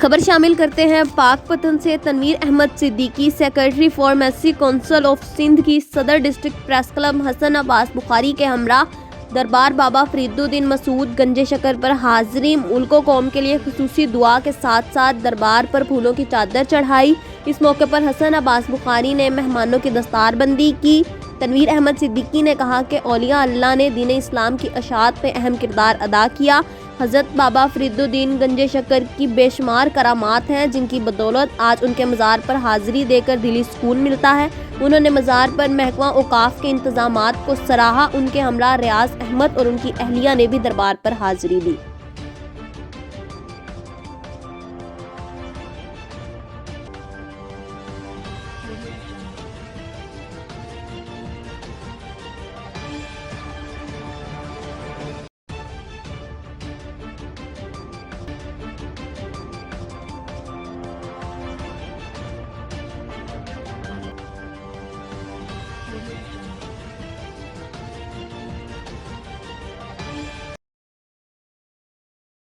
खबर शामिल करते हैं पाकपतन से। Tanveer Ahmed Siddiqui, secretary pharmacy council of Sindh की सदर district press club Hasan Abbas Bukhari के हमरा दरबार बाबा फरीदुद्दीन मसूद गंजे शक्कर पर हाजिरी मुल्को कौम के लिए खुसूसी दुआ के साथ साथ दरबार पर फूलों की चादर चढ़ाई। इस मौके पर हसन अब्बास बुखारी ने मेहमानों की दस्तारबंदी की। तनवीर अहमद सिद्दीकी ने कहा कि औलिया अल्लाह ने दीन इस्लाम की अशात में अहम किरदार अदा किया। हज़रत बाबा फरीदुद्दीन गंजे शक्कर की बेशुमार करामात हैं, जिनकी बदौलत आज उनके मज़ार पर हाज़िरी देकर दिली सुकून मिलता है। उन्होंने मज़ार पर महकमा औकाफ के इंतजामात को सराहा। उनके हमरा रियाज अहमद और उनकी अहलिया ने भी दरबार पर हाज़िरी दी।